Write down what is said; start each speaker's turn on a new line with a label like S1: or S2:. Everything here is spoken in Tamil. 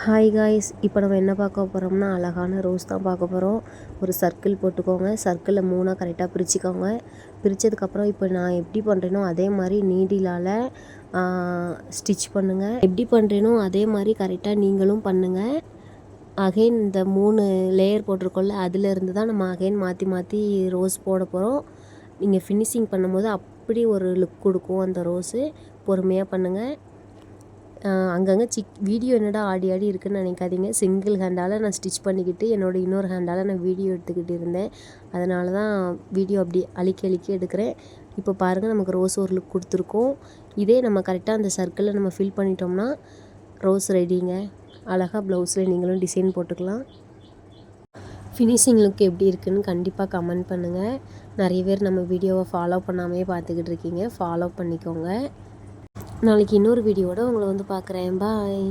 S1: ஹாய் காய்ஸ், இப்போ நம்ம என்ன பார்க்க போகிறோம்னா அழகான ரோஸ் தான் பார்க்க போகிறோம். ஒரு சர்க்கிள் போட்டுக்கோங்க. சர்க்கிளில் 3 கரெக்டாக பிரிச்சுக்கோங்க. பிரித்ததுக்கப்புறம் இப்போ நான் எப்படி பண்ணுறேனோ அதே மாதிரி நீடிலால் ஸ்டிச் பண்ணுங்கள். எப்படி பண்ணுறேனோ அதே மாதிரி கரெக்டாக நீங்களும் பண்ணுங்கள். அகைன் இந்த 3 லேயர் போட்டிருக்கோம்ல, அதிலேருந்து தான் நம்ம அகைன் மாற்றி மாற்றி ரோஸ் போட போகிறோம். நீங்கள் ஃபினிஷிங் பண்ணும்போது அப்படி ஒரு லுக் கொடுக்கும் அந்த ரோஸு. பொறுமையாக பண்ணுங்கள். அங்கங்கே வீடியோ என்னடா ஆடி ஆடி இருக்குதுன்னு நினைக்காதீங்க. சிங்கிள் ஹேண்டால் நான் ஸ்டிச் பண்ணிக்கிட்டு என்னோடய இன்னொரு ஹேண்டால் நான் வீடியோ எடுத்துக்கிட்டு இருந்தேன். அதனால தான் வீடியோ அப்படி அழிக்க எடுக்கிறேன். இப்போ பாருங்கள், நமக்கு ரோஸ் ஒரு லுக் கொடுத்துருக்கோம். இதே நம்ம கரெக்டாக அந்த சர்க்கிளில் நம்ம ஃபில் பண்ணிட்டோம்னா ரோஸ் ரெடிங்க. அழகாக ப்ளவுஸில் நீங்களும் டிசைன் போட்டுக்கலாம். ஃபினிஷிங் லுக் எப்படி இருக்குதுன்னு கண்டிப்பாக கமெண்ட் பண்ணுங்கள். நிறைய பேர் நம்ம வீடியோவை ஃபாலோ பண்ணாமே பார்த்துக்கிட்டு இருக்கீங்க. ஃபாலோ பண்ணிக்கோங்க. நாளைக்கு இன்னொரு வீடியோவோட உங்களை வந்து பார்க்குறேன். பாய்.